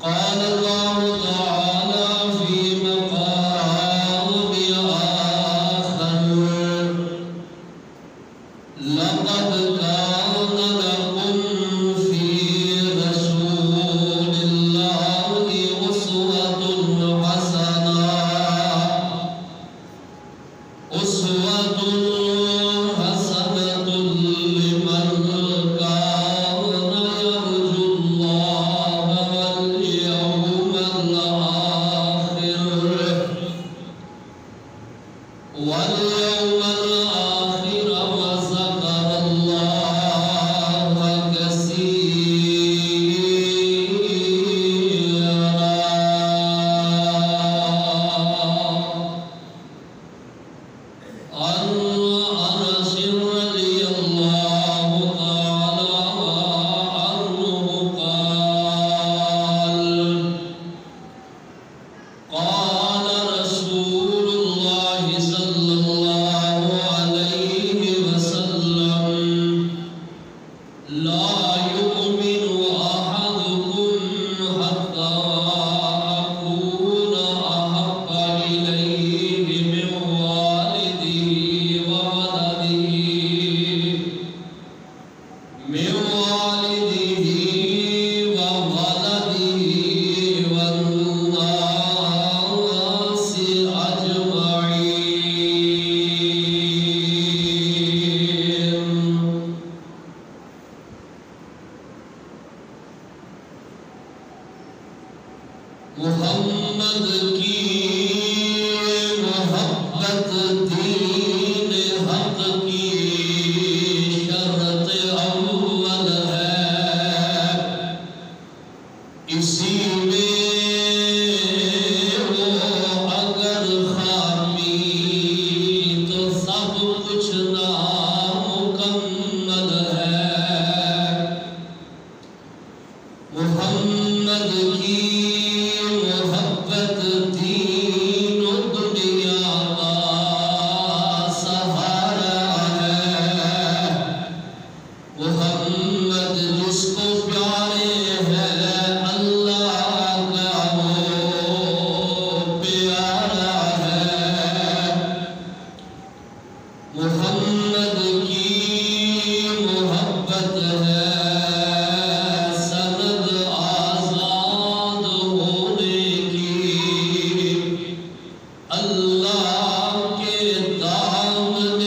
قال الله تعالى في مقام آخر لقد كان لكم في رسول الله أسوة حسنة لمن كان يرجو الله واليوم الآخر وذكر الله كثيرا. عن أنس رضي الله تعالى عنه قال رسول الله صلى الله عليه وسلم لا يؤمن أحدكم حتى أكون أحب إليه من والده وولده والناس أجمعين. محمد کی محبت دین حق کی شرط اول ہے، اسی میں وہ اگر خامی تو سب کچھ نامکمل ہے. محمد کی محبت دین و دنیا کا سہارا ہے. محمد جس کو پیارے ہے اللہ کا وہ پیارا ہے. محمد کی محبت ہے سند آزاد ہونے کی، اللہ کے دامن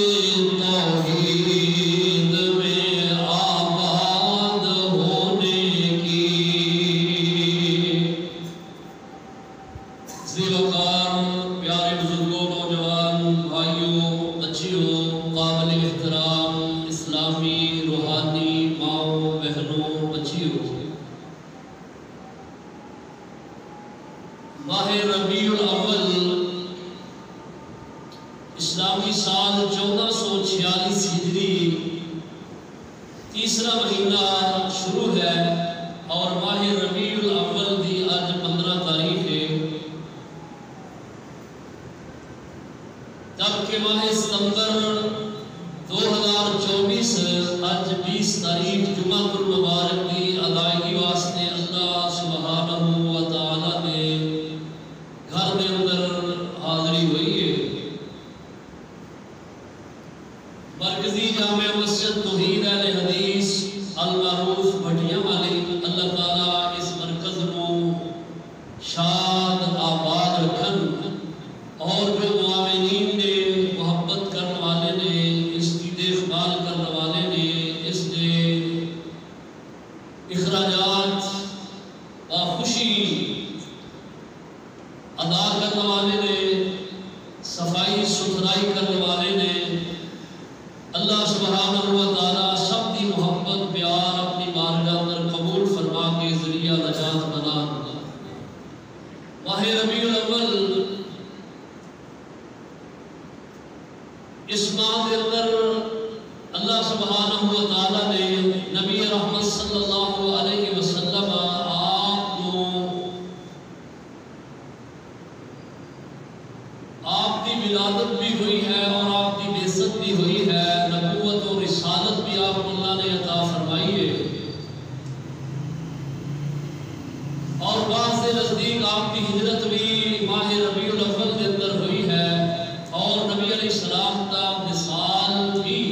توحید میں آباد ہونے کی. ذی وقار پیارے بزرگوں، نوجوان بھائیوں، بچیوں، قابل احترام اسلامی روحانی ماؤں، بہنوں، بچیوں، ماہ ربیع الاول اسلامی سال 1446 ہجری تیسرا مہینہ شروع ہے اور ماہ ربیع الاول دی آج 15 تاریخ ہے، جبکہ ماہ ستمبر 2024 آج 20 تاریخ جمعہ المبارک کی ادائیگی واسطے اللہ سبحانہ و تعالی نے گھر کے اندر حاضری ہوئی ہے. مرکزی جامع مسجد توحید اہل حدیث المعروف بھٹیاں والی اللہ تعالیٰ اس مرکز کو شاد آباد رکھن، اور جو معاونین نے محبت کرنے والے نے اس کی دیکھ بھال کرنے والے نے اس نے اخراجات خوشی ادا کرنے والے نے، صفائی ستھرائی کرنے والے نے، اللہ سبحانہ و تعالیٰ سب کی محبت پیار اپنی بارگاہ اندر قبول فرما کے ذریعہ نجات بنا. ماہ ربیع الاول اس ماہ کے اندر اللہ سبحانہ و تعالیٰ نے نبی رحمت صلی اللہ علیہ وسلم آپ کی ولادت بھی ہوئی ہے اور آپ کی بعثت بھی ہوئی ہے، نبوت و رسالت بھی آپ اللہ نے عطا فرمائی ہے. اور بعض دے نزدیک آپ کی ہجرت بھی ماہ ربیع الاول کے اندر ہوئی ہے اور نبی علیہ السلام کا وصال بھی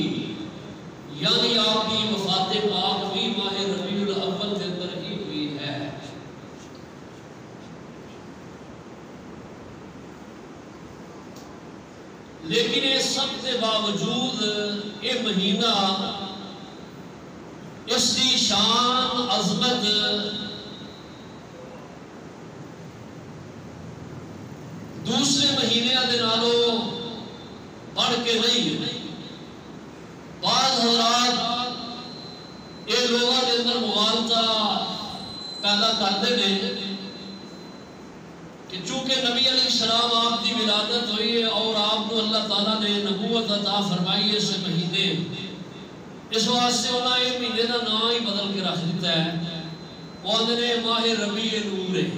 یعنی آپ کی وفات پاک بھی ماہ ربیع الاول کے اندر ہی ہوئی ہے۔ لیکن اس سب کے باوجود یہ مہینہ اس کی شان عظمت دوسرے مہینے دے نالوں بڑھ کے نہیں ہے۔ بعض حضرات یہ لوگوں کے اندر مغالطہ پیدا کرتے ہیں کہ چونکہ نبی علیہ السلام آپ کی ولادت ہوئی ہے اور آپ کو اللہ تعالیٰ نے نبوت عطا فرمائی ہے اس مہینے، اس واسطے انہوں نے یہ مہینے کا نام ہی بدل کے رکھ دیتا ہے، وہ نے ماہ ربیع نور ہے۔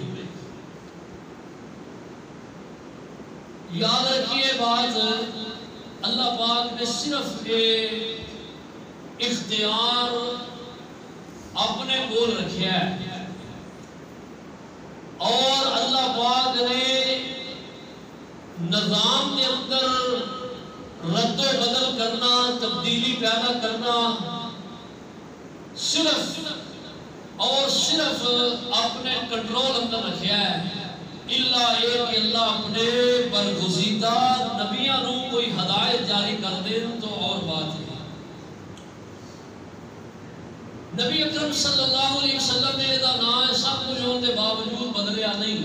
یاد رکھیے بات، اللہ پاک نے صرف اختیار اپنے کول رکھا ہے اور اللہ پاک نے نظام کے اندر رد و بدل کرنا، تبدیلی پیدا کرنا صرف اور صرف اپنے کنٹرول اندر رکھا ہے۔ اللہ یہ کہ اللہ اپنے برگزیدہ نبیوں کو کوئی ہدایت جاری کر دے تو اور بات ہے۔ نبی اکرم صلی اللہ علیہ وسلم نے دا نام سب کچھ ہونے کے باوجود بدلیا نہیں۔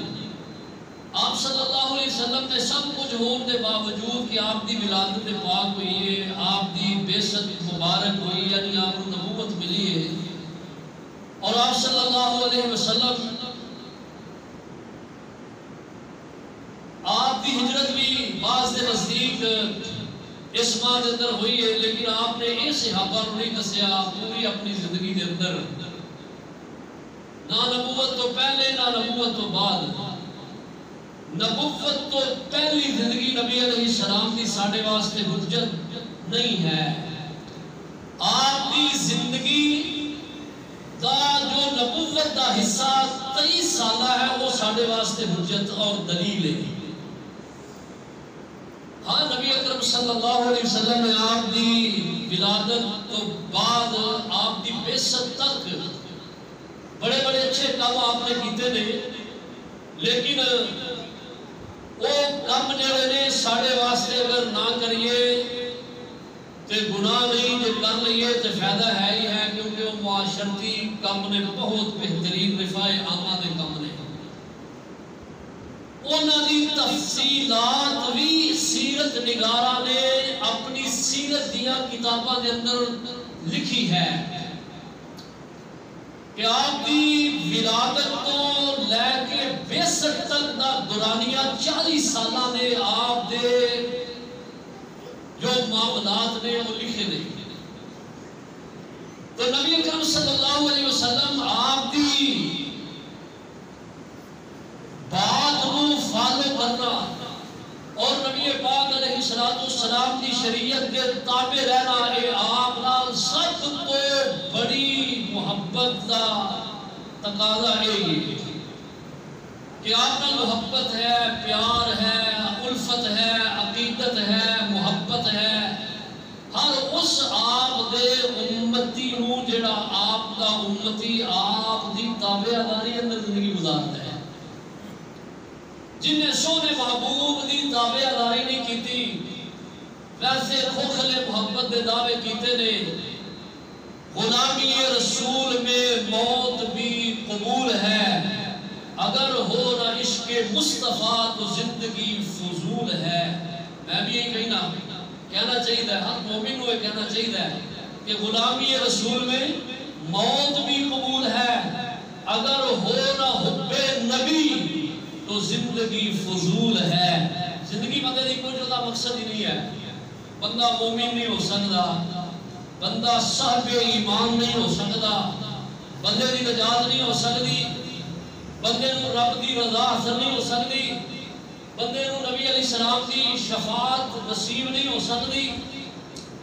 آپ صلی اللہ علیہ وسلم نے سب کچھ ہونے کے باوجود کہ آپ کی ولادت پاک ہوئی ہے، آپ کی بعثت مبارک ہوئی، یعنی آپ کو نبوت ملی ہے، اور آپ صلی اللہ علیہ وسلم آپ کی ہجرت بھی بعض کے نزدیک اس ماہ کے اندر ہوئی ہے، لیکن آپ نے یہ صحابہ نہیں دسیا پوری اپنی زندگی کے اندر، نہ نبوت تو پہلے نہ نبوت تو بعد۔ نبوت تو پہلی زندگی نبی علیہ السلام کی ساڑھے واسطے حجت نہیں ہے، آپ کی زندگی دا جو نبوت دا حصہ 23 سالہ ہے وہ ساڑھے واسطے حجت اور دلیل ہے۔ ہاں نبی اکرم صلی اللہ علیہ وسلم نے آپ کی ولادت تو بعد آپ کی بعثت تک بڑے بڑے اچھے کام آپ نے کیتے تھے، لیکن وہ کام جڑے نے ساڑھے واسطے اگر نہ کریے تو گناہ نہیں، جو کر لیے تو فائدہ ہے ہی ہے، کیونکہ وہ معاشرتی کام نے بہت بہترین رفاع عامہ دے کام نے۔ انہوں دی تفصیلات بھی سیرت نگارہ نے اپنی سیرت دیا کتابہ کے اندر لکھی ہے کہ آپ کی ولادت تو لے کے بعثت تک دا دورانیہ 40 سالہ نے آپ دے جو معاملات نے وہ لکھے دے۔ تو نبی اکرم صلی اللہ علیہ وسلم آپ کی بات کو فالو کرنا اور نبی پاک علیہ السلام کی شریعت کے تابع رہنا، یہ آپ نال سب تو بڑی محبت کا تقاضا ہے کہ آپ نال محبت ہے، پیار ہے، الفت ہے، عقیدت ہے، محبت ہے۔ ہر اس آپ دے امتی نو جڑا آپ کا امتی آپ دی تابعداری اندر زندگی گزارتا ہے، جن نے سونے محبوب دی تابعداری نہیں کیتی، ویسے کھوکھلے محبت دے دعوے کیتے نے۔ غلامی رسول میں موت بھی قبول ہے، اگر ہو نہ عشق مصطفیٰ تو زندگی فضول ہے۔ میں بھی یہی کہنا چاہیے، ہر مومن کو یہ کہنا چاہیے کہ غلامی رسول میں موت بھی قبول ہے، اگر ہو نہ حب نبی تو زندگی فضول ہے۔ زندگی بندے دی کوئی جدا مقصد ہی نہیں ہے۔ بندہ مومن نہیں ہو سکتا، بندہ صاحب ایمان نہیں ہو سکتا، بندے دی نجات نہیں ہو سکتی، بندے نو رب دی رضا حاصل نہیں ہو سکتی، بندے نو نبی علیہ السلام دی شفاعت نصیب نہیں ہو سکتی،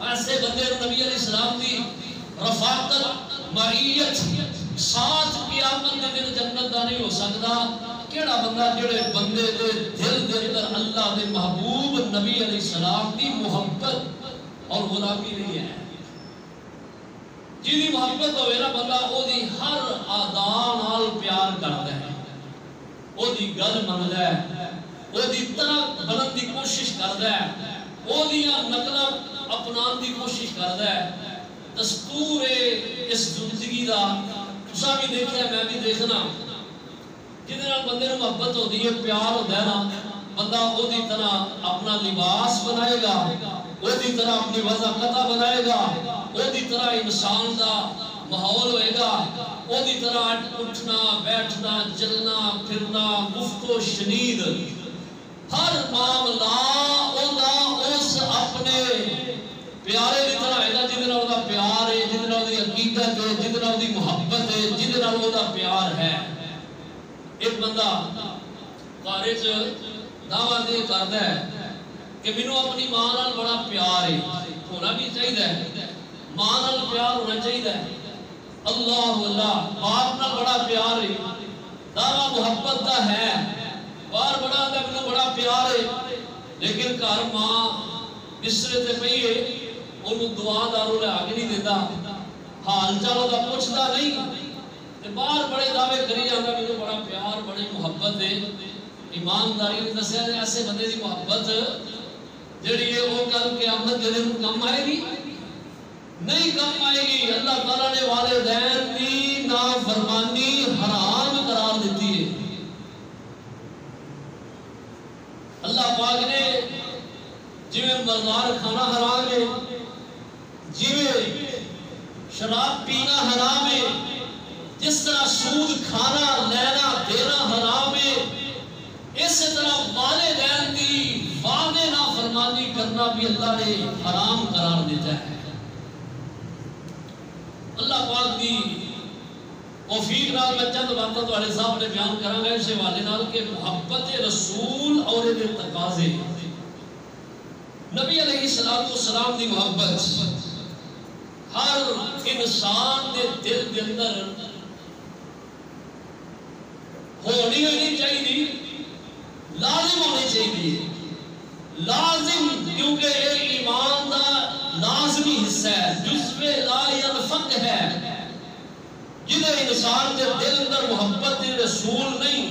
ایسے بندے نو نبی علیہ السلام دی رفاقت معیت ساتھ قیامت کے دن جنت دا نہیں ہو سکتا۔ کیڑا بندہ جڑے بندے دے دل دے اندر اللہ دے محبوب نبی علیہ السلام دی محبت اور غلامی نہیں ہے، جی محبت ہوئے نا بندہ او دی ہر آدان نال پیار کرتا ہے، او دی گل مندا ہے، او دی طرح بنن دی کوشش کرتا ہے، او دیاں نقلاں اپنان دی کوشش کرتا ہے۔ دستور اس زندگی دا تساں بھی دیکھیا میں بھی دیکھنا، جہدے نال بندے نوں محبت ہوندی ہے، پیار ہوندا ہے نا، بندہ او دی طرح اپنا لباس بنائے گا، او دی طرح اپنی وضع قطع بنائے گا، او دی طرح انسان دا ماحول ہوئے گا، او دی طرح اٹھنا بیٹھنا چلنا پھرنا گفت و شنید ہر معاملہ او دا اس اپنے پیارے دی طرح ہے گا، جہدے نال او دا پیار ہے، جہدے نال او دی عقیدت ہے، جہدے نال او دی محبت ہے، جہدے نال او دا پیار ہے۔ ایک بندہ کالج دعویٰ دے کرتا ہے کہ مینوں اپنی ماں نال بڑا پیار ہے، ہونا بھی چاہیے، ماں نال پیار ہونا چاہیے، اللہ اللہ باپ نال بڑا پیار ہے، دعویٰ محبت دا ہے، بار بڑا آتا مینوں بڑا پیار ہے، لیکن گھر ماں بسترے تے پئی ہے، انہوں دعا دارو لے آگے نہیں دیتا، حال چالوں دا پوچھتا نہیں، باہر بڑے دعوے کری جاتا مجھے بڑا پیار بڑی محبت ہے۔ ایمانداری نے دسیا ایسے بندے دی محبت جڑی ہے وہ کل قیامت کے دن کم آئے گی نہیں، کم آئے گی۔ اللہ تعالیٰ نے والدین کی نافرمانی حرام قرار دیتی ہے۔ اللہ پاک نے جویں مردار کھانا حرام ہے، جویں شراب پینا حرام ہے، جس طرح سود کھانا لینا دینا حرام ہے، اسی طرح والدین کی واضح نافرمانی کرنا بھی اللہ نے حرام قرار دیتا ہے۔ اللہ پاک دی توفیق نال میں چند باتاں تواڈے سامنے بیان کراں گا اس حوالے نال کہ محبت رسول اور دے تقاضے، نبی علیہ السلام دی محبت ہر انسان دے دل دے اندر ہونی ہونی چاہیے، لازم ہونی چاہیے، لازم، کیونکہ یہ ایمان دا لازمی حصہ ہے، جزو لا ينفک ہے۔ جنہیں انسان کے دل اندر محبت رسول نہیں،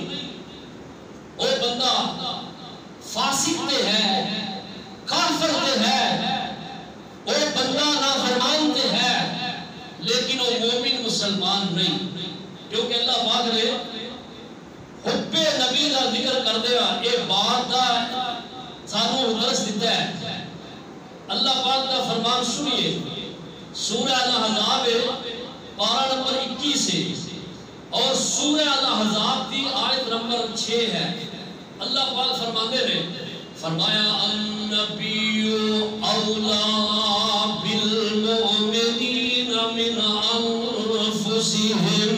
وہ بندہ فاسق تے ہے، کافر تے ہے، وہ بندہ نافرمان تے ہے، لیکن وہ مومن مسلمان نہیں، کیونکہ اللہ پاک نے حب نبی کا ذکر کر دیا، یہ بات دا سانو درس دیتا ہے۔ اللہ پاک کا فرمان سنیے، سورہ الاحزاب پارہ نمبر 21 ہے اور سورہ الاحزاب کی آیت نمبر 6 ہے۔ اللہ پاک فرماتے ہیں، فرمایا النبی اولا بالمؤمنین من انفسہم،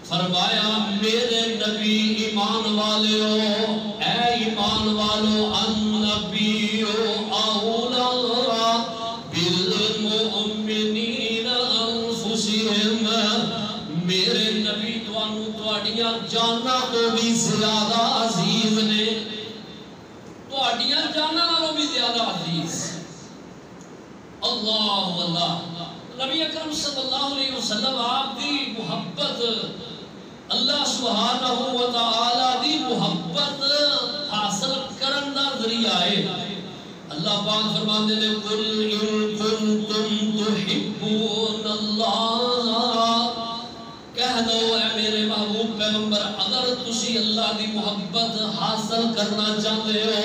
فرمایا میرے نبی ایمان والو، اے ایمان والو، النبی اولا بالمؤمنین انفسہم، میرے نبی تواڈیاں جاناں تو بھی زیادہ عزیز نے، تواڈیاں جاناں نالوں بھی زیادہ عزیز۔ اللہ اللہ، نبی اکرم صلی اللہ علیہ وسلم آپ دی محبت، اللہ سبحانہ و تعالی دی محبت حاصل کرن دا ذریعہ ہے۔ اللہ پاک فرماتے ہیں، قل ان کنتم تحبون اللہ، کہہ دو اے میرے محبوب پیغمبر، اگر تسی اللہ دی محبت حاصل کرنا چاہتے ہو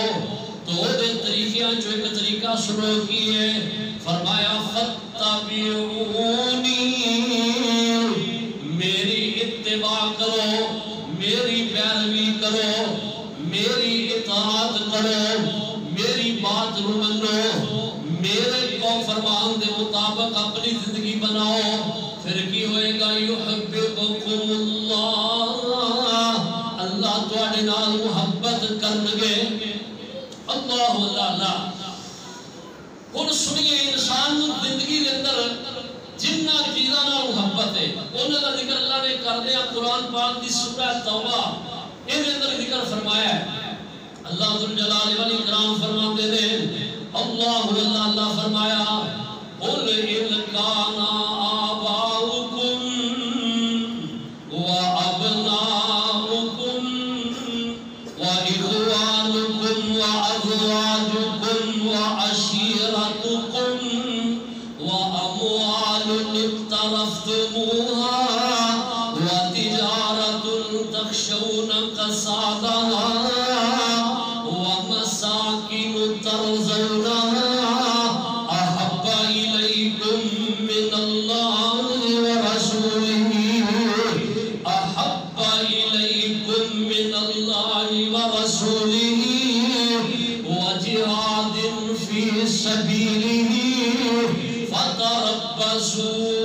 تو دے طریقیاں جو ایک طریقہ شروع کیے، فرمایا فاتبعونی، میری اتباع کرو، میری پیروی کرو، میری اطاعت کرو، میری بات منو، میرے کو فرمان دے مطابق اپنی زندگی بناؤ، پھر کی ہوئے گا، یحببکم اللہ، اللہ تواڈے نال محبت کرنگے۔ اللہ اللہ، ہن سنیے انسان زندگی دے اندر جنہ چیزاں نال محبت ہے، انہاں دا ذکر اللہ نے کر دیا قرآن پاک دی سورہ توبہ اللہ ذو الجلال والاکرام فرماتے ہیں اللہ فرمایا قل ان کان آباؤکم وابناؤکم واخوانکم وازواجکم وعشیرتکم واموال اقترفتموها وتجارة تخشون كسادها ومساكن ترضونها أحب إليكم من الله ورسوله أحب إليكم من الله ورسوله وجهاد في سبيله فتربصوا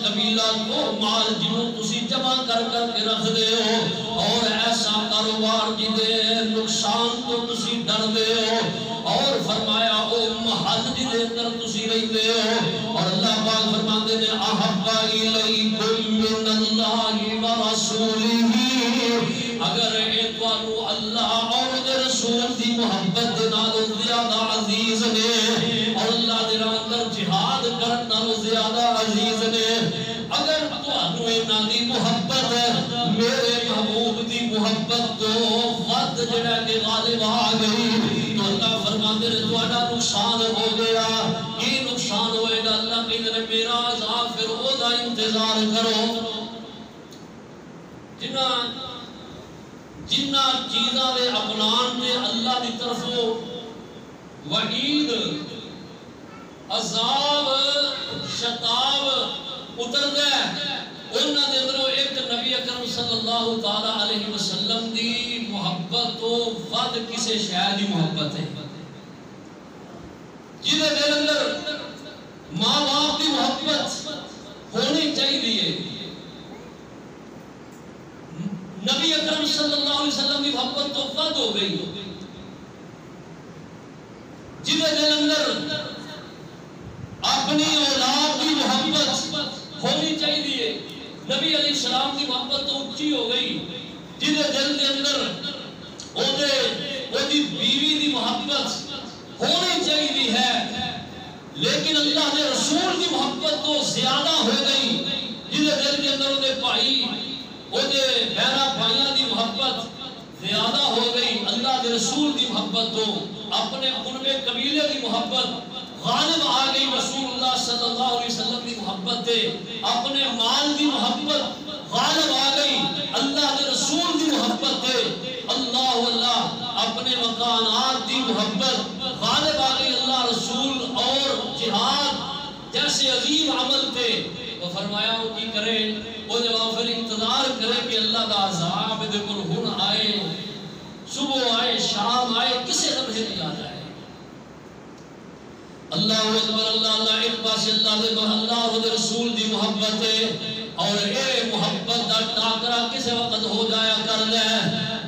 قبیلہ کو مال جنوں تسی جمع کر کے رکھ دے ہو اور ایسا کاروبار جدے نقصان تو تسی ڈر دے ہو اور فرمایا او محل جدے اندر تسی رہی دے ہو اور اللہ پاک فرماتے ہیں احب الیکم من اللہ ورسولہ اگر اے توانو اللہ اور دے رسول دی محبت دے نالوں زیادہ عزیز نے اور اللہ دے راہ اندر جہاد کرن نالوں زیادہ عزیز نے اگر توانو انہاں دی محبت میرے محبوب دی محبت تو ود جڑا کہ غالب آ گئی تو اللہ فرماتے ہیں تہاڈا نقصان ہو گیا یہ نقصان ہوئے گا اللہ کہتے ہیں میرا عذاب پھر او دا انتظار کرو جنہ چیزاں دے اپنان دے اللہ دی طرفوں وعید عذاب شتاب اتر دے انہاں دے اندروں ایک نبی اکرم صلی اللہ تعالی علیہ وسلم دی محبت تو ود کسے شے دی محبت ہے جدے دل اندر ماں باپ دی محبت ہونی چاہیے نبی اکرم صلی اللہ علیہ وسلم کی محبت تو ود ہو گئی جدے دل اندر اپنی اولاد کی محبت ہونی چاہیے نبی علیہ السلام کی محبت تو اونچی ہو گئی جدے دل کے اندر او دی بیوی دی محبت ہونی چاہیے ہے لیکن اللہ نے رسول کی محبت تو زیادہ ہو گئی جدے دل کے اندر او دے بھائی او دے بہنا بھائیاں دی محبت زیادہ ہو گئی اللہ دے رسول دی محبت تو اپنے قربے قبیلے دی محبت غالب آ گئی رسول اللہ صلی اللہ علیہ وسلم دی محبت تے اپنے مال دی محبت غالب آ گئی اللہ دے رسول دی محبت تے اللہ اپنے مکانات دی محبت غالب آ گئی اللہ رسول اور جہاد جیسے عظیم عمل تھے تو فرمایا وہ کی کرے وہ جواب پھر انتظار کرے کہ اللہ دا عذاب دے کل ہن آئے صبح آئے شام آئے کسے لمحے نہیں آ جائے اللہ اکبر اللہ ایک پاس اللہ دے رسول دی محبت ہے اور اے محبت دا ٹاکرا کسے وقت ہو جایا کر لے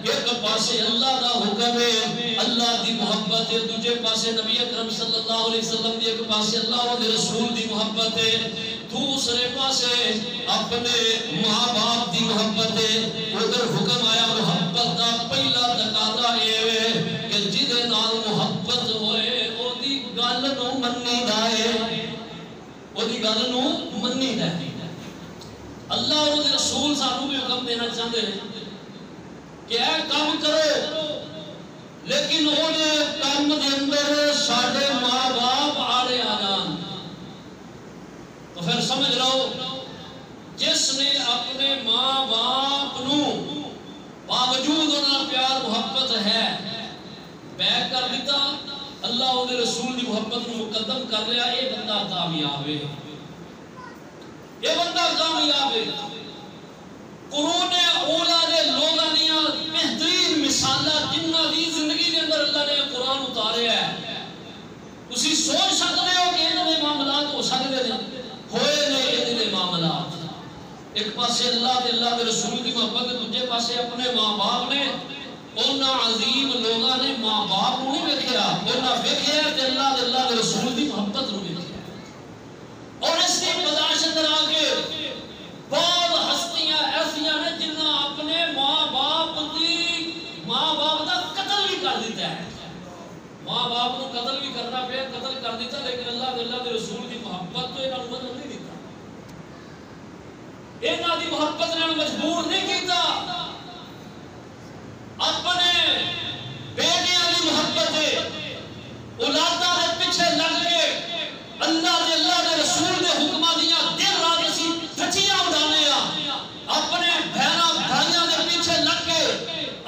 ایک پاسے اللہ دا حکم ہے اللہ دی محبت ہے دوجے پاسے نبی اکرم صلی اللہ علیہ وسلم دی ایک پاسے اللہ دے رسول دی محبت ہے دوسرے پاسے اپنے ماں باپ دی محبت ہے ادھر حکم آیا محبت دا پہلا تقاضا یہ ہے کہ جدے نال محبت ہوئے او دی گل نو منی دائے او دی گل نو منی دائے اللہ اور دے رسول سانو بھی حکم دینا چاہتے ہیں کہ اے کام کرو لیکن وہ نے کام دے اندر ساڑھے ماں باپ آڑے آجان تو پھر سمجھ رہو جس نے اپنے ماں باپ نو باوجود انہاں پیار محبت ہے بیک کر دیتا اللہ اور دے رسول دی محبت نو مقدم کر لیا یہ بندہ کامیاب ہے یہ بندہ کامیاب ہے قرون اولا دے لوگاں دیاں بہترین مثالہ جنہ دی زندگی ایک پاسے اللہ تے اللہ دے رسول کی محبت ہے، دوجے پاسے اپنے ماں باپ نے انہاں عظیم لوگاں نے ماں باپ کو نہیں ویکھیا، انہاں ویکھیا تے اللہ دے اللہ دے رسول دی محبت نو ویکھیا۔ اور اس کی بداشت اندر آ کے بہت ہستیاں ایسیاں نے جنہاں اپنے ماں باپ دا قتل بھی کر دیتا ہے، ماں باپ کو قتل بھی کرنا پیا، قتل کر دیتا، لیکن اللہ دے رسول کی محبت تو انہاں نوں بدل نہیں دیتا، انہاں دی محبت نے مجبور نہیں کیتا، اپنے بیٹیاں دی محبت ہے اولاداں دے پیچھے لگ کے اللہ دے رسول دے حکماں دیاں دن رات اسی پھچیاں اڑانے اپنے بہناں بھائیاں دے پیچھے لگ کے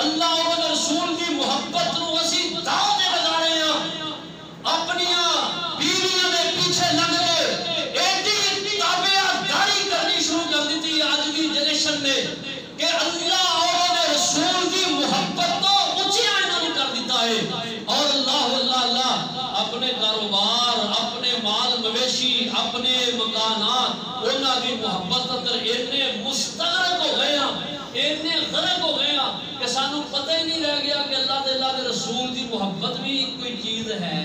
اللہ اور دے رسول دی محبت نو اسی داؤ تے لگا رہے ہیں، اپنیاں بیویاں دے پیچھے لگ کے ایڈی تابعداری کرنی شروع کر دیتی آج کی جنریشن نے کہ اللہ اور دے رسول دی محبت تو اونچیاں انہوں کر دیتا ہے، اور اللہ اپنے کاروبار، اپنے مال مویشی، اپنے مکانات انہاں دی محبت اندر اتنے مستغرق ہو گئے ہیں، اتنے غرق ہو گئے ہیں کہ سانوں پتہ ہی نہیں رہ گیا کہ اللہ دے رسول دی محبت بھی کوئی چیز ہے۔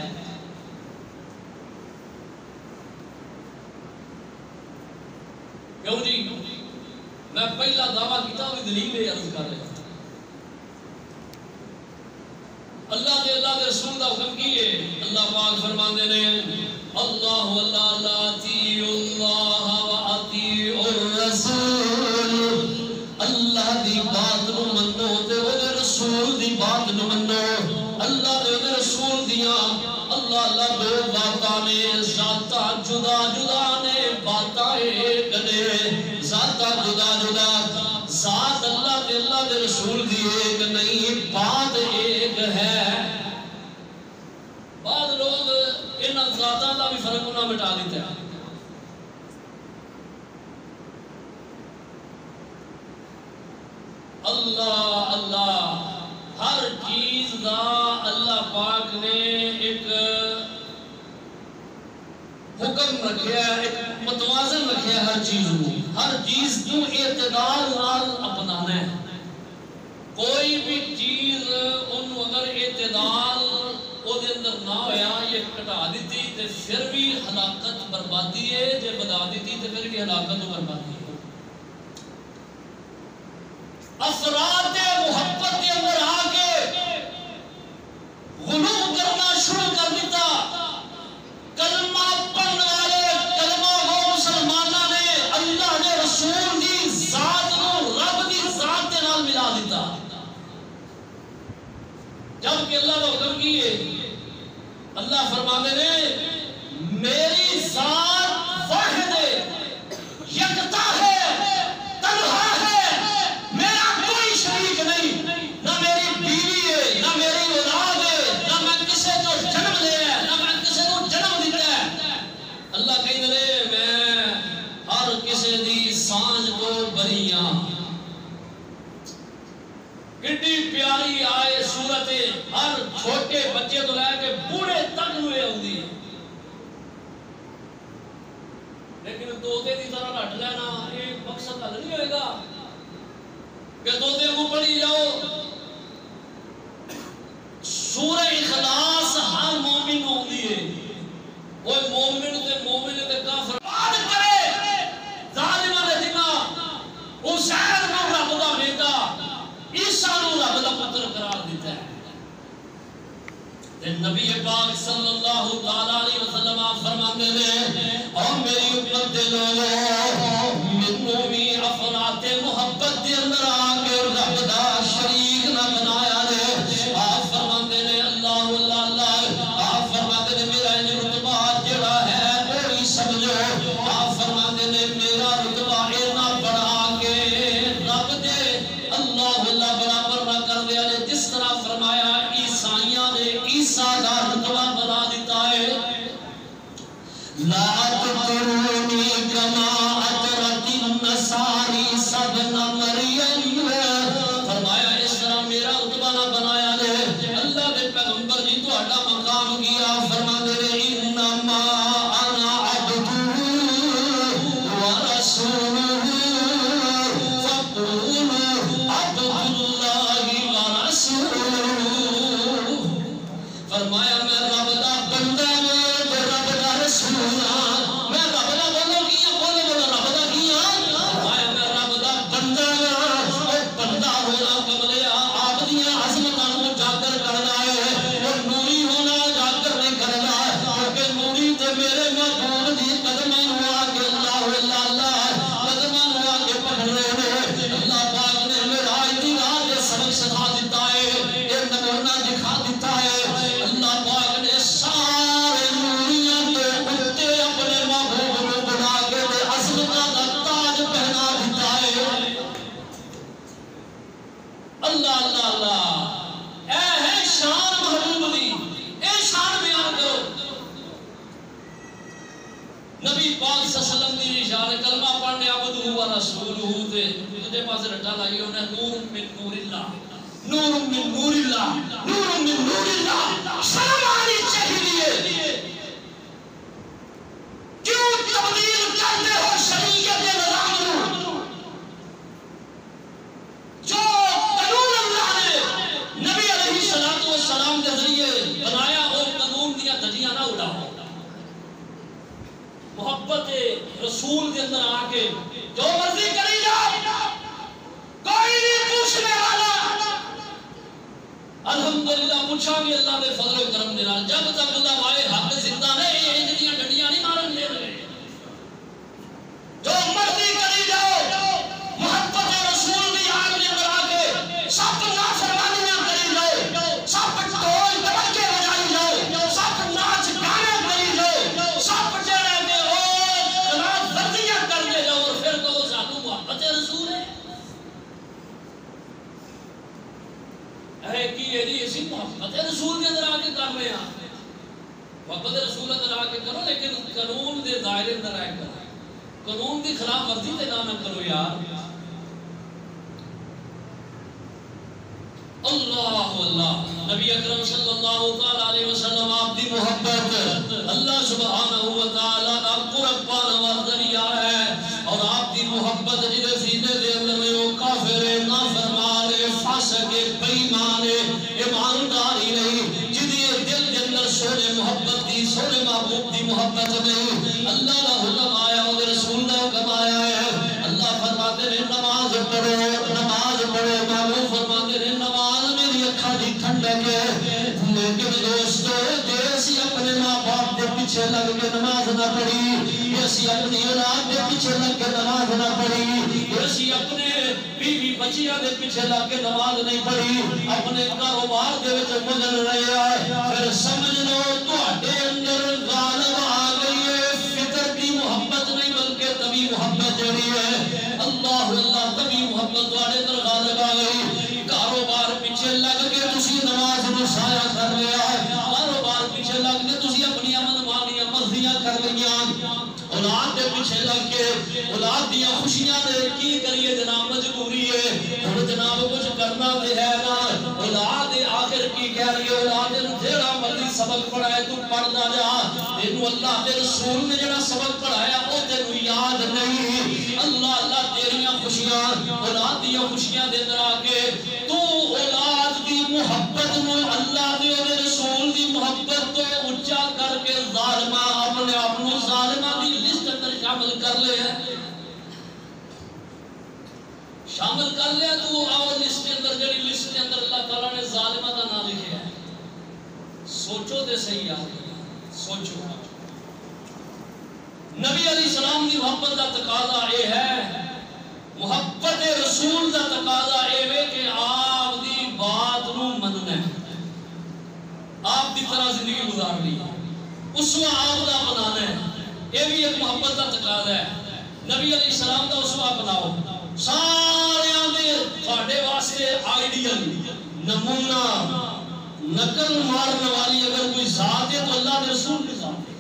کیوں جی میں پہلا دعویٰ کیتا ہوئی دلیل عرض کر رہا اللہ دے رسول دا حکم کیے، اللہ پاک فرماندے نے اللہ اطیعوا اللہ و اطیعوا الرسول، اللہ دی بات نو منو تے او دے رسول دی بات نو منو، اللہ دے رسول دیاں اللہ دو باتاں نے، ذاتاں جدا جدا نے، باتاں ایک نے، ذاتاں جدا جدا، ذات اللہ دے رسول دی ایک نہیں، بات ایک ہے۔ بعض لوگ انہاں ذاتاں دا بھی فرق انہاں مٹا دیتے ہیں، اللہ ہر چیز دا اللہ پاک نے ایک حکم رکھیا ہے، ایک متوازن رکھیا ہے ہر چیز کو، ہر چیز کو اعتدال نال اپنانا ہے، کوئی بھی چیز انہوں اگر اعتدال او دے اندر نہ ہویا یہ کٹا دیتی تے پھر بھی ہلاکت بربادی ہے، جے بدا دیتی تے پھر بھی ہلاکت بربادی ہے۔ افراد محبت کے اندر آگے غلو کرنا شروع کر دیتا، کلمہ پڑھنے والے کلمہ وہ مسلمانہ نے اللہ نے رسول دی ذات کو رب دی ذات کے نال ملا دیتا، جبکہ اللہ نے حکم کیے، اللہ فرمانے نے میری ذات واحد ہے، یکتا ہے، تنہا ہے، میرا کوئی شریک نہیں، نہ میری بیوی ہے، نہ میری اولاد ہے، نہ میں کسے کو جنم لیا ہے، نہ میں کسے کو جنم دیتا ہے۔ اللہ کہیں دلے میں ہر کسے دی سانج کو بریاں، کتنی پیاری آئے صورت ہر چھوٹے بچے تو لے کے بوڑھے تک ہوئے ہوندی ہے، لیکن طوطے دی طرح رٹ لینا ایک مقصد حل نہیں ہوئے گا کہ طوطے کو پڑھی جاؤ۔ سورہ اخلاص ہر مومن ہوندی ہے، وہ مومن تے کافر بات کرے ظالمہ نے دینا عزیر کو رب دا بیٹا عیسیٰ نو رب دا پتر قرار دیتا ہے، نبی پاک صلی اللہ تعالیٰ علیہ وسلم آپ فرماتے ہیں اور میری امت دے لوگوں منو بھی افراد محبت دے اندر آگے رب دا شریک نہ بنایا دے، آپ فرماتے ہیں اللہ آپ فرماتے ہیں میرا یہ رتبہ جڑا ہے کوئی سمجھو، آپ فرماتے ہیں میرا رتبہ اینا بڑھا کے رب دے اللہ برابر نہ کر دیا دے، جس طرح فرمایا عیسائیاں نے عیسیٰ کا رتبہ بنا دیتا ہے، لا تطرونی کما اطرت النصاری سبن مریم، فرمایا اس طرح میرا رتبہ نہ بنایا دے، اللہ نے پیغمبر جی تو اڈا مقام کیا، فرما دے انما انا عبد و رسول، پاک صلی اللہ علیہ وسلم دی اشارے کلمہ پڑھنے عبدہ و رسولہ تے تے پاس رٹا لائی انہیں نور من نور اللہ، نور من نور اللہ، نور من نور اللہ شرم آنی چاہیے۔ کیوں تبدیل کرتے ہو شریعت نظام نو؟ جو قانون اللہ نے نبی علیہ السلام کے ذریعے بنایا وہ قانون دیا دھجیاں نہ اڑاؤ۔ محبت رسول کے اندر آ کے جو مرضی کری جاؤ، کوئی نہیں پوچھنے والا۔ الحمدللہ پوچھا گے اللہ دے فضل و کرم دے نال، جب تک علماء حق زندہ نے یہ جڑیاں ڈنڈیاں نہیں مارن دے رہے۔ جو مرضی کری جاؤ، محبت رسول دی آگ دے اندر آ کے سب نافرمانیاں کری جاؤ، سب ڈھول ڈبکے بجائی جاؤ، سب ناچ گانے کری جاؤ، سب جڑے نے او خلاف ورزیاں کر دے جاؤ اور پھر کہو سانو محبت رسول ہے۔ اے کی ہے جی اسی محبت رسول کے اندر آ کے کر رہے ہیں، محبت رسول اندر آ کے کرو لیکن قانون دے دائرے اندر آ کرو، قانون دی خلاف ورزی تے نہ کرو یار۔ اللہ اللہ نبی اکرم صلی اللہ تعالی علیہ وسلم آپ دی محبت اللہ سبحانہ و تعالی دا قرب پانا وا ذریعہ ہے، اور آپ دی محبت جدے سینے دے اندر میں وہ کافر نافرمان فاسق بے ایمان ایمانداری نہیں، جدی دل دے اندر سونے محبت دی سونے محبوب دی محبت نہیں، اللہ دا حکم آیا اور رسول دا حکم آیا ہے۔ اللہ فرماتے ہیں نماز پڑھو، نماز پڑھو، محبوب فرماتے ہیں نماز میری اکھاں دی ٹھنڈک ہے، لیکن دوستو جے اسی اپنے ماں باپ دے پیچھے لگ کے نماز نہ پڑھی، اسی اپنی اولاد دے پیچھے لگ کے نماز نہ پڑھی، اسی اپنے بیوی بچیاں دے پیچھے لگ کے نماز نہیں پڑھی، اپنے کاروبار دے وچ مگن رہے آئے، پھر سمجھ لو تواڈے اندر غالب آ گئی ہے فطر کی محبت نہیں بلکہ طبی محبت جڑی ہے۔ اللہ اللہ طبی محبت تواڈے اندر غالب آ گئی، کاروبار پیچھے لگ کے تسی نماز نو ضائع کر لیا ہے، کاروبار پیچھے لگ کے تسی اپنی منمانیاں مرضیاں کر لیاں، اولاد دے پیچھے لگ کے اولاد دیاں خوشیاں دے کی کریے جناب مجبوری ہے، ہن جناب کچھ کرنا تے ہے نا، اولاد آخر کی کہہ رہی ہے اولاد جیڑا مرضی سبق پڑھائے تو پڑھدا جا، تینوں اللہ دے رسول نے جڑا سبق پڑھایا او تینوں یاد نہیں۔ اللہ اللہ تیریاں خوشیاں اولاد دیاں خوشیاں دے اندر آ کے تو اولاد دی محبت نو اللہ دے اور رسول دی محبت تو اونچا کر کے ظالمہ اپنے آپ کو ظالمہ دی لسٹ اندر شامل کر لے ہے، شامل کر لیا تو آؤ لسٹ کے اندر جڑی لسٹ کے اندر اللہ تعالیٰ نے ظالمہ کا نام لکھا ہے۔ سوچو دے صحیح یار، سوچو نبی علیہ السلام کی محبت کا تقاضا اے ہے، محبت رسول کا تقاضا اے ہے کہ آپ دی بات نو مننا ہے، آپ دی طرح زندگی گزارنی ہے، اسوہ آپ دا بنانا ہے، یہ بھی ایک محبت کا تقاضا ہے۔ نبی علیہ السلام دا اسوہ بناؤ، سارے آنے تھوڑے واسطے آئیڈیل نمونہ نقل مارنے والی اگر کوئی ذات ہے تو اللہ دے رسول کی ذات ہے۔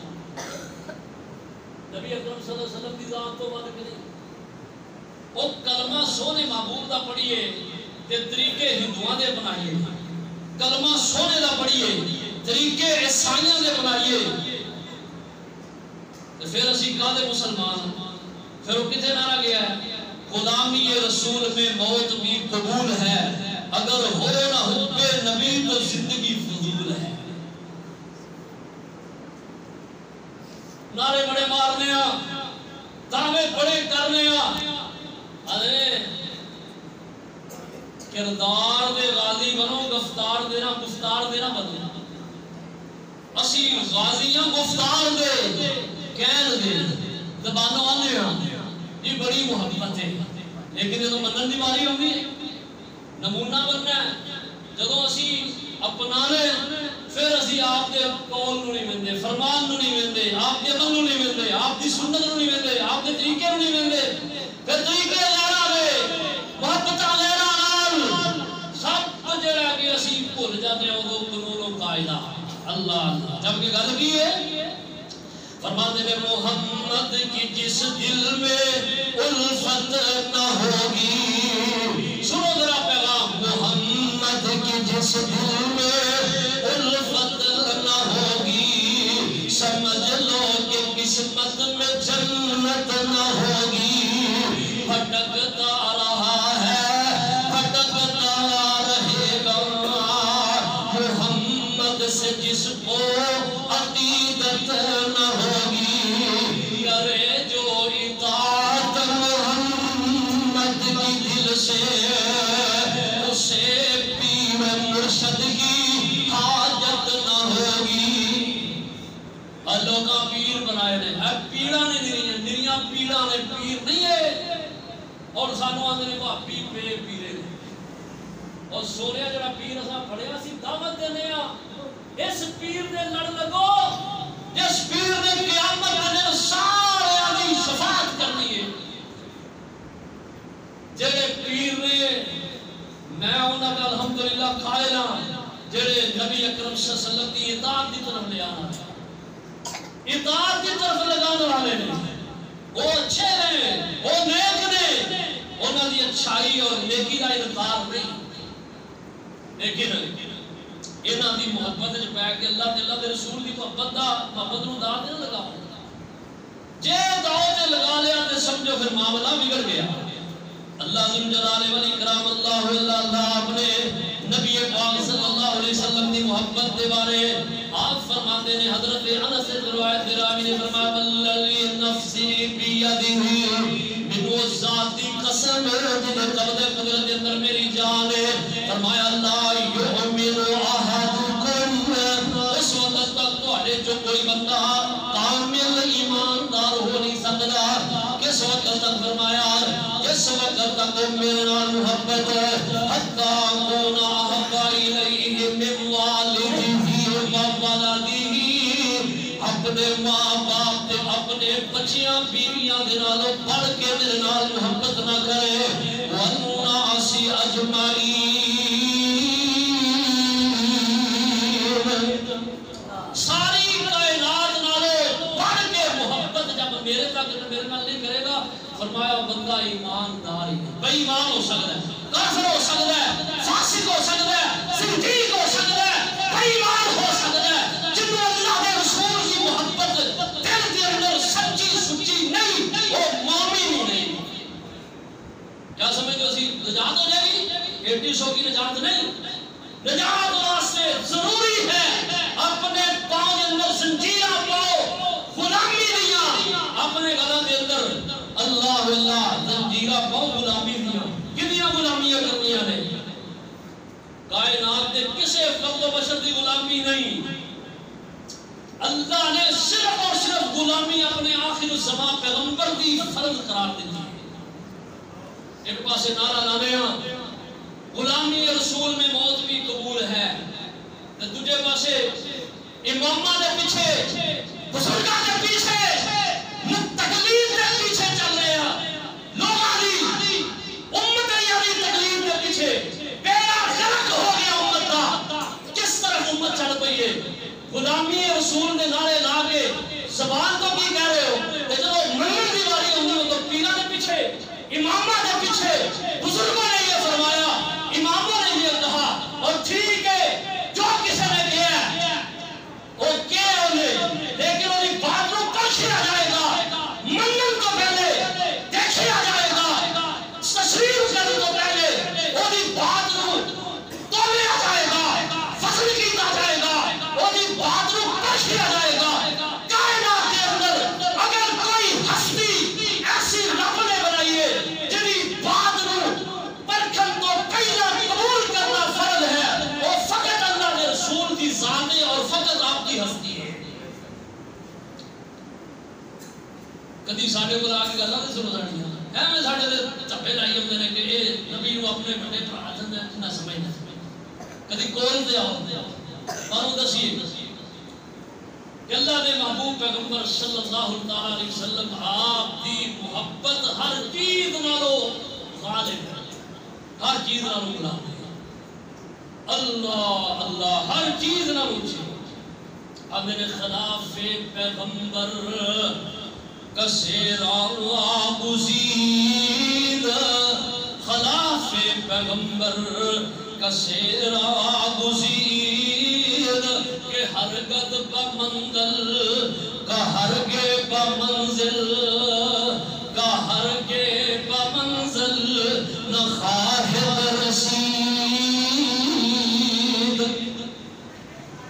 نبی اکرم صلی اللہ علیہ وسلم کی ذات تو بات کریں، وہ کلمہ سونے محبوب دا پڑھیے تے طریقے ہندوان دے بنائیے، کلمہ سونے دا پڑھیے طریقے عیسائیاں دے بنائیے، پھر اسی قادر مسلمان، پھر وہ کتے نارا گیا ہے غلامی رسول میں موت بھی قبول ہے، اگر ہو نہ حب نبی تو زندگی فضول ہے۔ نعرے بڑے مارنے دعوے بڑے کرنے ارے کردار دے غازی بنو، گفتار دینا گفتار دینا بنو، اسی غازیاں گفتار دے کہن دے زبانوں آنے یہ بڑی محبت ہے، لیکن جدو منن دی باری ہوگی نمونہ بننا ہے، جدو اسی اپنانے پھر اسی آپ دے قول نو نہیں مندے، فرمان نو نہیں مندے، آپ دے عمل نو نہیں مندے، آپ دی سنت نو نہیں مندے، آپ دے طریقے نو نہیں مندے، پھر طریقے غیرہ دے محبت غیرہ نال سب جڑا کہ اسی بھول جاتے ہیں وہ قانون و قاعدہ۔ اللہ اللہ جب کہ گل کی ہے فرماتے ہیں محمد کی جس دل میں الفت نہ ہوگی، سنو ذرا پیغام، محمد کی جس دل میں الفت نہ ہوگی، سمجھ لو کہ قسمت میں جنت نہ ہوگی، بھٹکتا رہا ہے بھٹکتا رہے گا، محمد سے جس کو عقیدت نہ ہوگی، کرے جو اطاعت محمد کی دل سے، اسے پیر مرشد کی حاجت نہ ہوگی۔ لوگاں پیر بنائے نے، پیڑا نے نریاں پیڑا نے، پیر نہیں ہے، اور سانو آندے نے بھابی پے پیرے نے، اور سونیا جڑا پیر اساں پڑھیا سی دعوت دینے آ، اس پیر دے لڑ لگو جس پیر نے قیامت دن سارے آدھی شفاعت کرنی ہے، جڑے پیر نے، میں انہاں دا الحمدللہ قائل ہاں، جڑے نبی اکرم صلی اللہ علیہ وسلم کی اطاعت دی طرف لے آنا ہے، اطاعت کی طرف لگانے والے نے، وہ اچھے ہیں، وہ نیک نے، انہاں دی اچھائی اور نیکی کا انکار نہیں، لیکن انہاں دی محبت وچ پے کے اللہ تے اللہ دے رسول دی محبت نوں دا نہ لگاؤ، جے داؤ تے لگا لیا تے سمجھو پھر معاملہ بگڑ گیا۔ اللہ ذو الجلال والاکرام اللہ اپنے نبی پاک صلی اللہ علیہ وسلم دی محبت دے بارے آپ فرماتے ہیں، حضرت انس سے روایت راوی نے فرمایا والذی نفسی بیدہ، من وہ ذاتی قسم جن قدرت کے اندر میری جان ہے، فرمایا لا یؤمن احدکم، اس وقت تک تہاڈے جو کوئی بندہ کامل ایماندار ہو نہیں سکتا، کس وقت تک فرمایا جس وقت تک میرے نال محبت حتی اکون احب الیہ من والدہ وولدہ، اپنے ماں باپ تے اپنے بچیاں بیویاں دے نالوں بڑھ کے میرے نال محبت نہ کرے، والناس اجمعین، ساری کائنات نالوں بڑھ کے محبت جب میرے تک میرے نال نہیں کرے گا، فرمایا بندہ ایماندار ہی بے ایمان ہو سکتا ہے، کافر ہو سکتا ہے، فاسق ہو سکتا ہے، صدیق ہو سکتا ہے، بے ایمان ہو سکتا ہے، جنہوں اللہ کے رسول کی محبت دل کے اندر سچی سچی نہیں، وہ مومن ہی نہیں۔ کیا سمجھو اسی نجات ہو جائے گی؟ 800 کی نجات نہیں، نجات واسطے ضروری ہے اپنے پاؤں کے اندر زنجیریں پاؤ، غلامی دیا اپنے گلوں کے اندر، اللہ اللہ زنجیرہ پاؤ غلامی دیا، کتنی غلامیاں کرنیاں نے، کائنات نے کسے فرد و بشر دی غلامی نہیں، اللہ نے صرف اور صرف غلامی اپنے آخر الزمان پیغمبر دی فرض قرار دی ہے۔ ایک پاسے نعرہ لانے ہاں غلامی رسول میں موت بھی قبول ہے، دوسرے پاسے امامہ دے پیچھے بزرگاں دے پیچھے تقلید دے پیچھے چل رہے ہیں، لوگاں دی امت یعنی تقلید دے پیچھے بیڑا غرق ہو گیا امت دا، کس طرف امت چل پئی ہے؟ غلامی رسول نے نعرے لا کے زبان تو کی کہہ رہے ہو، تے جب منن دی واری ہوندی ہو تو پیراں دے پیچھے، امامہ دے پیچھے، بزرگوں نے یہ فرمایا، اماموں نے یہ کہا، اور ٹھیک ہے جو کسی نے کیا وہ کیا انہیں، لیکن انہیں بات کو پرکھیا جائے گا، منن کو پہلے دیکھیا جائے گا، تشریف کرنے کو پہلے انہیں بات کو تولیا جائے گا، فضل کیتا جائے گا، انہیں بات کو پرکھیا جائے گا۔ کائنات کے اندر اگر کوئی ہستی ایسی رب نے بنائی ہے جنہی بات کو پرکھن تو پہلا قبول کرنا فرض ہے، وہ فقط اللہ کے رسول کی ذات ہے اور فقط آپ کی ہستی ہے۔ کدی ساڈے کول آ کے گلاں نہیں سنو جانیاں، ایویں ساڈے تے چپے لائی ہوندے نے کہ اے نبی نو اپنے بڑے بھرا جاندے نہ سمجھنا، کدی کول تے آؤ تانوں دسیے کہ اللہ دے محبوب پیغمبر صلی اللہ علیہ وسلم آپ دی محبت ہر چیز نالوں غالب ہے، ہر چیز نالوں غالب ہے، اللہ اللہ ہر چیز نالوں اونچی، اب میرے خلاف پیغمبر کسیرا گزید، خلاف پیغمبر کسیرا گزید، کہ ہرگز بمنزل کا ہرگے بمنزل کا ہرگے بمنزل نہ خواہد رسید۔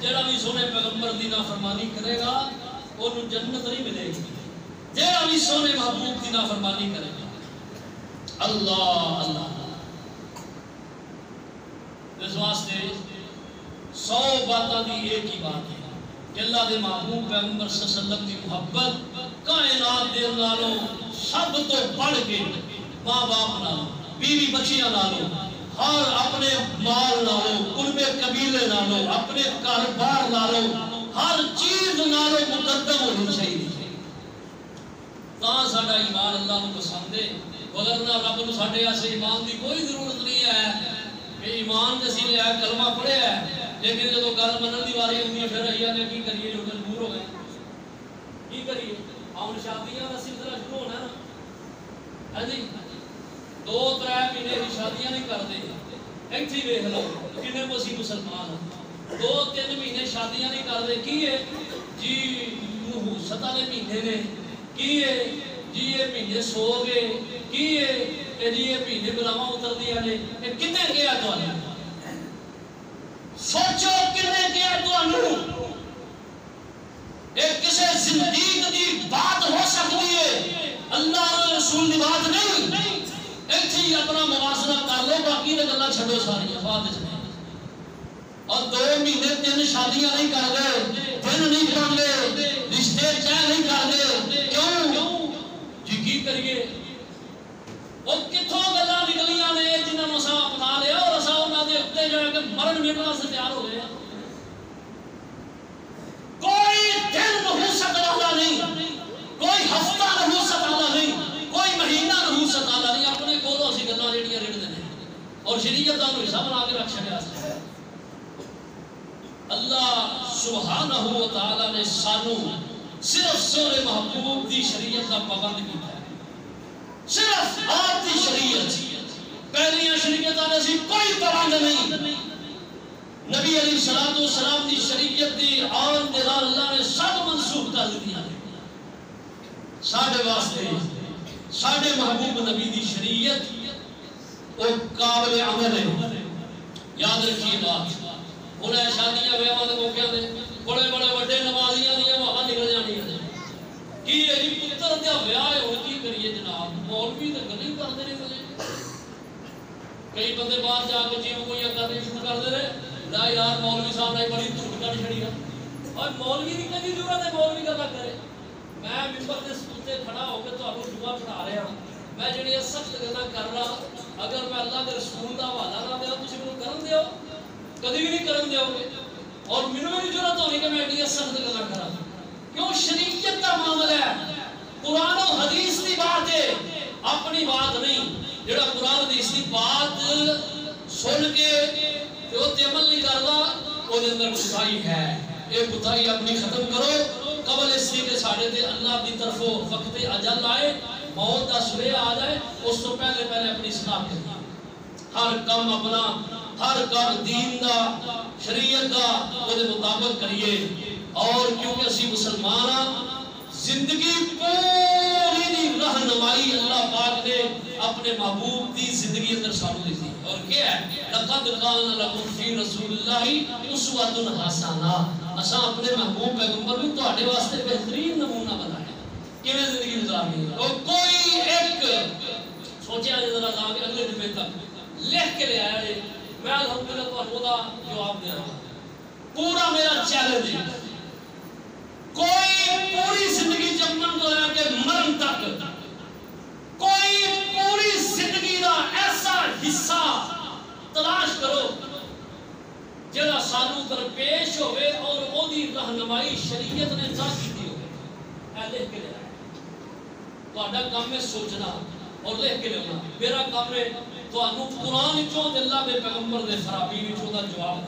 جڑا بھی سونے پیغمبر دی نافرمانی کرے گا انہوں جنت نہیں ملے گی، جڑا بھی سونے محبوب دی نافرمانی کرے گا۔ اللہ اللہ اس واسطے 100 باتاں دی ایک ہی بات ہے کہ اللہ دے محبوب پیغمبر صلی اللہ علیہ وسلم دی محبت کائنات دے نالوں سب تو بڑھ کے ماں باپ نالوں، بیوی بچیاں نالوں، ہر اپنے مال نالوں، قرب قبیلے نالوں، اپنے کاروبار نالوں، ہر چیز نالوں مقدم ہونی چاہیے۔ تاں ساڈا ایمان اللہ نو پسند ہے، وگرنہ رب نو ساڈے ایسے ایمان دی کوئی ضرورت نہیں ہے کہ ایمان جیسی لے آئے کلمہ پڑھے ہے، لیکن جب گل منن دی واری ہوندی ہے پھر ایا نے کی کریے جو مجبور ہو گئے کی کریے۔ ہم شادیاں کا سلسلہ شروع ہونا ہے نا، ہاں جی 2-3 مہینے کی شادیاں نہیں کرتے، ایتھے ہی ویکھ لو کنے کو اسی مسلمان ہوں 2-3 مہینے شادیاں نہیں کرتے، کی ہے جی نحوست والے مہینے نے، کی ہے جی یہ مہینے سو گئے، کی ہے جی یہ مہینے بلاواں اتر دیا نے، کنے گیا تو سوچو کنے گیا تو ایک کسے زندگی دی بات ہو سکتی ہے، اللہ اور رسول دی بات نہیں۔ ایتھے ہی اپنا موازنہ کر لو، باقی تے گلاں چھڈو ساری بعد وچ نہیں۔ اور 2 مہینے 3 شادیاں نہیں کر گئے، دن نہیں پڑھ لے، رشتے طے نہیں کر گئے، کیوں جی کی کریے؟ وہ کتھوں گلاں نکلیاں نے جنہاں نوں اساں اپنا لیا اور اساں انہاں دے اُتے جا کے مرن مٹن سے تیار ہو گئے۔ کوئی دن نحوست والا نہیں، کوئی ہفتہ نحوست والا نہیں، کوئی مہینہ نحوست والا نہیں، اپنے کولوں اسی گلاں جڑیاں رڑدے نے اور شریعت دا حصہ بنا کے رکھ چھڈیا۔ اللہ سبحانہ و تعالی نے سانو صرف سونے محبوب دی شریعت کا پابند کیتا ہے، صرف آپ دی شریعت، پہلیاں شریعتاں نے سی کوئی پابند نہیں۔ نبی علیہ الصلوۃ والسلام دی شریعت دی آن دے نال اللہ نے سب منسوخ کر دیا۔ ساڈے واسطے ساڈے محبوب نبی دی شریعت او قابل عمل ہے۔ یاد رکھیے بات، انہیں شادیاں بیاواں دے موقعے دے بڑے بڑے وڈے نمازیاں دیاں واہ نکل جانیاں نے، کی ہے جی پتر دا ویاہ ہو کی کریے جناب، مولوی تے گلی کردے نے گلے، کئی بندے باہر جا کے جیو کوئی کرنے شروع کر دے رہے نہ یار مولوی صاحب نے بڑی دھوٹ کر چھڑی ہے، اور مولوی کی کہیں ضرورت ہے مولوی کا کرے۔ میں ممبر دے سوتے کھڑا ہو کے تانوں دعا پڑھا رہا ہوں، میں جڑی سخت گلاں کر رہا، اگر میں اللہ کے رسول دا حوالہ نہ دیا تسی مینوں کرن دیو، کبھی بھی نہیں کرن دیو گے، اور مینوں بھی ضرورت ہونی کہ میں ایڈیاں سخت گلاں کراں، کیوں شریعت کا معاملہ ہے، قرآن و حدیث کی بات ہے، اپنی بات نہیں۔ جڑا قرآن و حدیث کی بات سن کے جو عمل نہیں کرتا وہ دے اندر کوتاہی ہے۔ یہ کوتاہی اپنی ختم کرو قبل اس لیے کہ ساڈے تے اللہ دی طرف وقت اجل آئے، موت دا سویہ آ جائے، اس تو پہلے اپنی اصلاح کریں، ہر کام اپنا ہر کام دین دا شریعت دا وہ دے مطابق کریے۔ اور کیونکہ اسی مسلمان زندگی پوری دی رہنمائی اللہ پاک نے اپنے محبوب دی زندگی اندر سانو دی تھی، اور کیا ہے لقد کان لکم فی رسول اللہ اسوۃ حسنہ، اساں اپنے محبوب پیغمبر بھی تہاڈے واسطے بہترین نمونہ بنایا کیویں زندگی گزارنی ہے۔ اور کوئی ایک سوچیا ذرا جا کے اگلے دن تک لکھ کے لے آیا ہے، میں الحمدللہ تہاڈوں دا جواب دے رہا ہوں، پورا میرا چیلنج ہے، کوئی پوری زندگی جمن تو لے کے مرن تک کوئی پوری زندگی کا ایسا حصہ تلاش کرو جڑا سانو درپیش ہوئے اور او دی رہنمائی شریعت نے طے کی ہوئے۔ اے لکھ کے لے تہاڈا کام ہے سوچنا اور لکھ کے لینا، میرا کام ہے تانوں قرآن چوں تے اللہ دے پیغمبر دے فرامین چوں دا جواب